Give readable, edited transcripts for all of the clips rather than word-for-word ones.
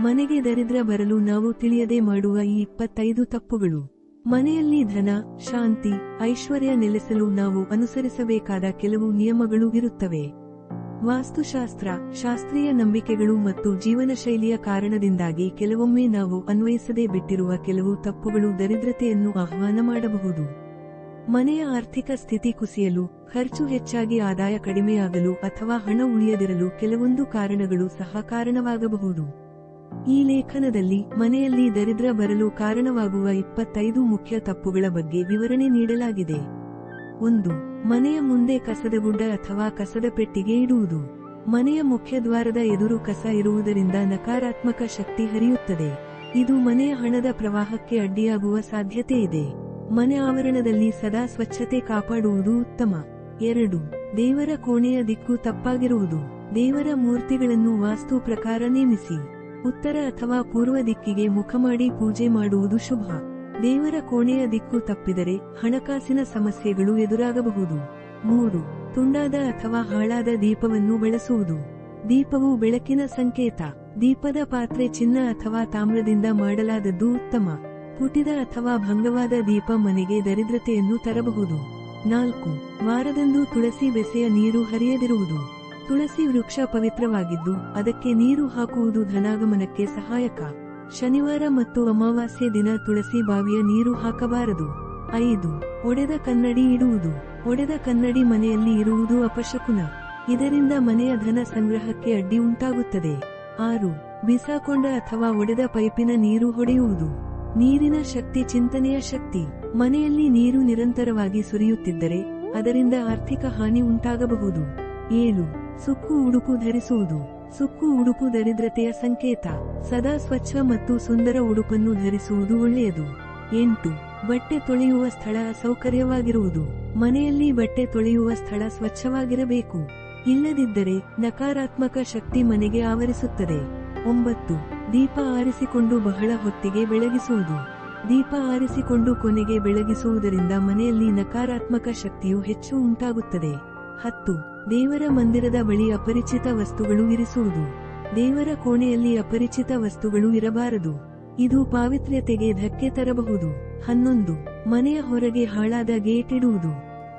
ಮನೆಗೆ ದರಿದ್ರ ಬರಲು ನಾವು ತಿಳಿಯದೆ ಮಾಡುವ ಈ 25 ತಪ್ಪುಗಳು. ಮನೆಯಲ್ಲಿ ಧನ, ಶಾಂತಿ, ಐಶ್ವರ್ಯ ನೆಲೆಸಲು ನಾವು ಅನುಸರಿಸಬೇಕಾದ ಕೆಲವು ನಿಯಮಗಳು ಇರುತ್ತವೆ. ವಾಸ್ತುಶಾಸ್ತ್ರ, ಶಾಸ್ತ್ರೀಯ ನಂಬಿಕೆಗಳು ಮತ್ತು ಜೀವನ ಶೈಲಿಯ ಕಾರಣದಿಂದಾಗಿ ಕೆಲವೊಮ್ಮೆ ನಾವು ಅನ್ವಯಿಸದೇ ಬಿಟ್ಟಿರುವ ಕೆಲವು ತಪ್ಪುಗಳು ದರಿದ್ರತೆಯನ್ನು ಆಹ್ವಾನ ಮಾಡಬಹುದು. ಮನೆಯ ಆರ್ಥಿಕ ಸ್ಥಿತಿ ಕುಸಿಯಲು, ಖರ್ಚು ಹೆಚ್ಚಾಗಿ ಆದಾಯ ಕಡಿಮೆಯಾಗಲು ಅಥವಾ ಹಣ ಉಳಿಯದಿರಲು ಕೆಲವೊಂದು ಕಾರಣಗಳು ಸಹ ಕಾರಣವಾಗಬಹುದು. ಈ ಲೇಖನದಲ್ಲಿ ಮನೆಯಲ್ಲಿ ದರಿದ್ರ ಬರಲು ಕಾರಣವಾಗುವ 25 ಮುಖ್ಯ ತಪ್ಪುಗಳ ಬಗ್ಗೆ ವಿವರಣೆ ನೀಡಲಾಗಿದೆ. 1. ಮನೆಯ ಮುಂದೆ ಕಸದ ಗುಡ್ಡ ಅಥವಾ ಕಸದ ಪೆಟ್ಟಿಗೆ ಇಡುವುದು. ಮನೆಯ ಮುಖ್ಯದ್ವಾರದ ಎದುರು ಕಸ ಇರುವುದರಿಂದ ನಕಾರಾತ್ಮಕ ಶಕ್ತಿ ಹರಿಯುತ್ತದೆ. ಇದು ಮನೆಯ ಹಣದ ಪ್ರವಾಹಕ್ಕೆ ಅಡ್ಡಿಯಾಗುವ ಸಾಧ್ಯತೆ ಇದೆ. ಮನೆ ಆವರಣದಲ್ಲಿ ಸದಾ ಸ್ವಚ್ಛತೆ ಕಾಪಾಡುವುದು ಉತ್ತಮ. 2. ದೇವರ ಕೋಣೆಯ ದಿಕ್ಕು ತಪ್ಪಾಗಿರುವುದು. ದೇವರ ಮೂರ್ತಿಗಳನ್ನು ವಾಸ್ತು ಪ್ರಕಾರ ನೇಮಿಸಿ. ಉತ್ತರ ಅಥವಾ ಪೂರ್ವ ದಿಕ್ಕಿಗೆ ಮುಖ ಮಾಡಿ ಪೂಜೆ ಮಾಡುವುದು ಶುಭ. ದೇವರ ಕೋಣೆಯ ದಿಕ್ಕು ತಪ್ಪಿದರೆ ಹಣಕಾಸಿನ ಸಮಸ್ಯೆಗಳು ಎದುರಾಗಬಹುದು. 3. ತುಂಡಾದ ಅಥವಾ ಹಾಳಾದ ದೀಪವನ್ನು ಬಳಸುವುದು. ದೀಪವು ಬೆಳಕಿನ ಸಂಕೇತ. ದೀಪದ ಪಾತ್ರೆ ಚಿನ್ನ ಅಥವಾ ತಾಮ್ರದಿಂದ ಮಾಡಲಾದದ್ದು ಉತ್ತಮ. ಪುಟಿದ ಅಥವಾ ಭಂಗವಾದ ದೀಪ ಮನೆಗೆ ದರಿದ್ರತೆಯನ್ನು ತರಬಹುದು. 4. ವಾರದಂದು ತುಳಸಿ ಬೆಸೆಯ ನೀರು ಹರಿಯದಿರುವುದು. ತುಳಸಿ ವೃಕ್ಷ ಪವಿತ್ರವಾಗಿದ್ದು ಅದಕ್ಕೆ ನೀರು ಹಾಕುವುದು ಧನಾಗಮನಕ್ಕೆ ಸಹಾಯಕ. ಶನಿವಾರ ಮತ್ತು ಅಮಾವಾಸ್ಯೆ ದಿನ ತುಳಸಿ ಬಾವಿಯ ನೀರು ಹಾಕಬಾರದು. 5. ಒಡೆದ ಕನ್ನಡಿ ಇಡುವುದು. ಒಡೆದ ಕನ್ನಡಿ ಮನೆಯಲ್ಲಿ ಇರುವುದು ಅಪಶಕುನ. ಇದರಿಂದ ಮನೆಯ ಧನ ಸಂಗ್ರಹಕ್ಕೆ ಅಡ್ಡಿ ಉಂಟಾಗುತ್ತದೆ. 6. ಬಿಸಾಕೊಂಡ ಅಥವಾ ಒಡೆದ ಪೈಪಿನ ನೀರು ಹೊಡೆಯುವುದು. ನೀರಿನ ಶಕ್ತಿ ಚಿಂತನೆಯ ಶಕ್ತಿ. ಮನೆಯಲ್ಲಿ ನೀರು ನಿರಂತರವಾಗಿ ಸುರಿಯುತ್ತಿದ್ದರೆ ಅದರಿಂದ ಆರ್ಥಿಕ ಹಾನಿ ಉಂಟಾಗಬಹುದು. 7. ಸುಕ್ಕು ಉಡುಪು ಧರಿಸುವುದು. ಸುಕ್ಕು ಉಡುಪು ದರಿದ್ರತೆಯ ಸಂಕೇತ. ಸದಾ ಸ್ವಚ್ಛ ಮತ್ತು ಸುಂದರ ಉಡುಪನ್ನು ಧರಿಸುವುದು ಒಳ್ಳೆಯದು. 8. ಬಟ್ಟೆ ತೊಳೆಯುವ ಸ್ಥಳ ಅಸೌಕರ್ಯವಾಗಿರುವುದು. ಮನೆಯಲ್ಲಿ ಬಟ್ಟೆ ತೊಳೆಯುವ ಸ್ಥಳ ಸ್ವಚ್ಛವಾಗಿರಬೇಕು. ಇಲ್ಲದಿದ್ದರೆ ನಕಾರಾತ್ಮಕ ಶಕ್ತಿ ಮನೆಗೆ ಆವರಿಸುತ್ತದೆ. 9. ದೀಪ ಆರಿಸಿಕೊಂಡು ಬಹಳ ಹೊತ್ತಿಗೆ ಬೆಳಗಿಸುವುದು. ದೀಪ ಆರಿಸಿಕೊಂಡು ಕೊನೆಗೆ ಬೆಳಗಿಸುವುದರಿಂದ ಮನೆಯಲ್ಲಿ ನಕಾರಾತ್ಮಕ ಶಕ್ತಿಯು ಹೆಚ್ಚು ಉಂಟಾಗುತ್ತದೆ. 10. ದೇವರ ಮಂದಿರದ ಬಳಿ ಅಪರಿಚಿತ ವಸ್ತುಗಳು ಇರಿಸುವುದು. ದೇವರ ಕೋಣೆಯಲ್ಲಿ ಅಪರಿಚಿತ ವಸ್ತುಗಳು ಇರಬಾರದು. ಇದು ಪಾವಿತ್ರ್ಯತೆಗೆ ಧಕ್ಕೆ ತರಬಹುದು. 11. ಮನೆಯ ಹೊರಗೆ ಹಾಳಾದ ಗೇಟ್ ಇಡುವುದು.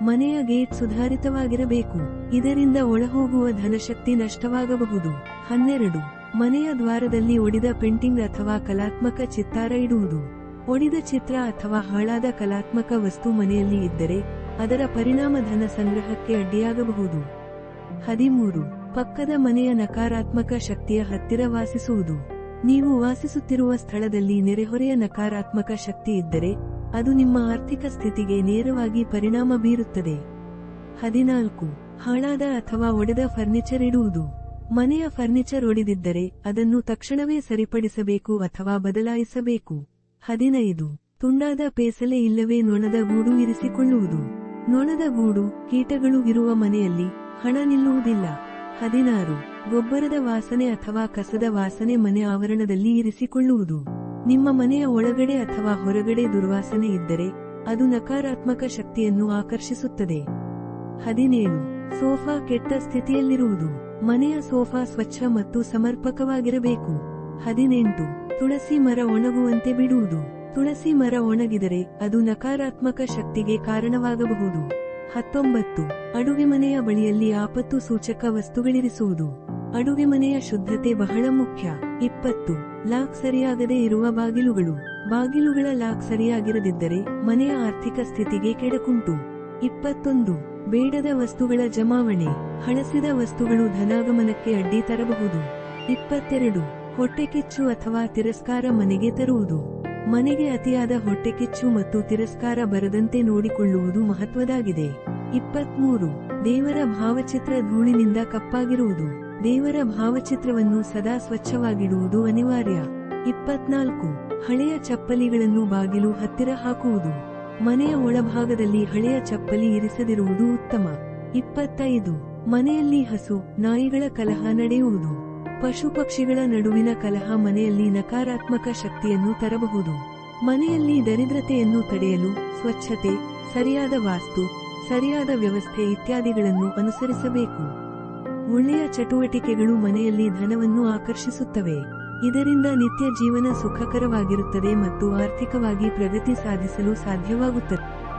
ಮನೆಯ ಗೇಟ್ ಸುಧಾರಿತವಾಗಿರಬೇಕು. ಇದರಿಂದ ಒಳಹೋಗುವ ಧನಶಕ್ತಿ ನಷ್ಟವಾಗಬಹುದು. 12. ಮನೆಯ ದ್ವಾರದಲ್ಲಿ ಒಡೆದ ಪೇಂಟಿಂಗ್ ಅಥವಾ ಕಲಾತ್ಮಕ ಚಿತ್ತಾರ ಇಡುವುದು. ಒಡೆದ ಚಿತ್ರ ಅಥವಾ ಹಾಳಾದ ಕಲಾತ್ಮಕ ವಸ್ತು ಮನೆಯಲ್ಲಿ ಇದ್ದರೆ ಅದರ ಪರಿಣಾಮ ಧನ ಸಂಗ್ರಹಕ್ಕೆ ಅಡ್ಡಿಯಾಗಬಹುದು. 13. ಪಕ್ಕದ ಮನೆಯ ನಕಾರಾತ್ಮಕ ಶಕ್ತಿಯ ಹತ್ತಿರ ವಾಸಿಸುವುದು. ನೀವು ವಾಸಿಸುತ್ತಿರುವ ಸ್ಥಳದಲ್ಲಿ ನೆರೆಹೊರೆಯ ನಕಾರಾತ್ಮಕ ಶಕ್ತಿ ಇದ್ದರೆ ಅದು ನಿಮ್ಮ ಆರ್ಥಿಕ ಸ್ಥಿತಿಗೆ ನೇರವಾಗಿ ಪರಿಣಾಮ ಬೀರುತ್ತದೆ. 14. ಹಾಳಾದ ಅಥವಾ ಒಡೆದ ಫರ್ನಿಚರ್ ಇಡುವುದು. ಮನೆಯ ಫರ್ನಿಚರ್ ಒಡೆದಿದ್ದರೆ ಅದನ್ನು ತಕ್ಷಣವೇ ಸರಿಪಡಿಸಬೇಕು ಅಥವಾ ಬದಲಾಯಿಸಬೇಕು. 15. ತುಂಡಾದ ಪೇಸಲೆ ಇಲ್ಲವೇ ನೊಣದ ಗೂಡು ಇರಿಸಿಕೊಳ್ಳುವುದು. ನೊಣದ ಗೂಡು, ಕೀಟಗಳು ಇರುವ ಮನೆಯಲ್ಲಿ ಹಣ ನಿಲ್ಲುವುದಿಲ್ಲ. 16. ಗೊಬ್ಬರದ ವಾಸನೆ ಅಥವಾ ಕಸದ ವಾಸನೆ ಮನೆ ಆವರಣದಲ್ಲಿ ಇರಿಸಿಕೊಳ್ಳುವುದು. ನಿಮ್ಮ ಮನೆಯ ಒಳಗಡೆ ಅಥವಾ ಹೊರಗಡೆ ದುರ್ವಾಸನೆ ಇದ್ದರೆ ಅದು ನಕಾರಾತ್ಮಕ ಶಕ್ತಿಯನ್ನು ಆಕರ್ಷಿಸುತ್ತದೆ. 17. ಸೋಫಾ ಕೆಟ್ಟ ಸ್ಥಿತಿಯಲ್ಲಿರುವುದು. ಮನೆಯ ಸೋಫಾ ಸ್ವಚ್ಛ ಮತ್ತು ಸಮರ್ಪಕವಾಗಿರಬೇಕು. 18. ತುಳಸಿ ಮರ ಒಣಗುವಂತೆ ಬಿಡುವುದು. ತುಳಸಿ ಮರ ಒಣಗಿದರೆ ಅದು ನಕಾರಾತ್ಮಕ ಶಕ್ತಿಗೆ ಕಾರಣವಾಗಬಹುದು. 19. ಅಡುಗೆ ಮನೆಯ ಬಳಿಯಲ್ಲಿ ಆಪತ್ತು ಸೂಚಕ ವಸ್ತುಗಳಿರಿಸುವುದು. ಅಡುಗೆ ಮನೆಯ ಶುದ್ಧತೆ ಬಹಳ ಮುಖ್ಯ. 20. ಲಾಕ್ ಸರಿಯಾಗದೆ ಇರುವ ಬಾಗಿಲುಗಳು. ಬಾಗಿಲುಗಳ ಲಾಕ್ ಸರಿಯಾಗಿರದಿದ್ದರೆ ಮನೆಯ ಆರ್ಥಿಕ ಸ್ಥಿತಿಗೆ ಕೆಡಕುಂಟು. 21. ಬೇಡದ ವಸ್ತುಗಳ ಜಮಾವಣೆ. ಹಳಸಿದ ವಸ್ತುಗಳು ಧನಾಗಮನಕ್ಕೆ ಅಡ್ಡಿ ತರಬಹುದು. 22. ಹೊಟ್ಟೆಕಿಚ್ಚು ಅಥವಾ ತಿರಸ್ಕಾರ ಮನೆಗೆ ತರುವುದು. ಮನೆಗೆ ಅತಿಯಾದ ಹೊಟ್ಟೆಕಿಚ್ಚು ಮತ್ತು ತಿರಸ್ಕಾರ ಬರದಂತೆ ನೋಡಿಕೊಳ್ಳುವುದು ಮಹತ್ವದಾಗಿದೆ. 23. ದೇವರ ಭಾವಚಿತ್ರ ಧೂಳಿನಿಂದ ಕಪ್ಪಾಗಿರುವುದು. ದೇವರ ಭಾವಚಿತ್ರವನ್ನು ಸದಾ ಸ್ವಚ್ಛವಾಗಿಡುವುದು ಅನಿವಾರ್ಯ. 24. ಹಳೆಯ ಚಪ್ಪಲಿಗಳನ್ನು ಬಾಗಿಲು ಹತ್ತಿರ ಹಾಕುವುದು. ಮನೆಯ ಒಳಭಾಗದಲ್ಲಿ ಹಳೆಯ ಚಪ್ಪಲಿ ಇರಿಸದಿರುವುದು ಉತ್ತಮ. 25. ಮನೆಯಲ್ಲಿ ಹಸು, ನಾಯಿಗಳ ಕಲಹ ನಡೆಯುವುದು. ಪಶು ಪಕ್ಷಿಗಳ ನಡುವಿನ ಕಲಹ ಮನೆಯಲ್ಲಿ ನಕಾರಾತ್ಮಕ ಶಕ್ತಿಯನ್ನು ತರಬಹುದು. ಮನೆಯಲ್ಲಿ ದರಿದ್ರತೆಯನ್ನು ತಡೆಯಲು ಸ್ವಚ್ಛತೆ, ಸರಿಯಾದ ವಾಸ್ತು, ಸರಿಯಾದ ವ್ಯವಸ್ಥೆ ಇತ್ಯಾದಿಗಳನ್ನು ಅನುಸರಿಸಬೇಕು. ಒಳ್ಳೆಯ ಚಟುವಟಿಕೆಗಳು ಮನೆಯಲ್ಲಿ ಧನವನ್ನು ಆಕರ್ಷಿಸುತ್ತವೆ. ಇದರಿಂದ ನಿತ್ಯ ಜೀವನ ಸುಖಕರವಾಗಿರುತ್ತದೆ ಮತ್ತು ಆರ್ಥಿಕವಾಗಿ ಪ್ರಗತಿ ಸಾಧಿಸಲು ಸಾಧ್ಯವಾಗುತ್ತದೆ.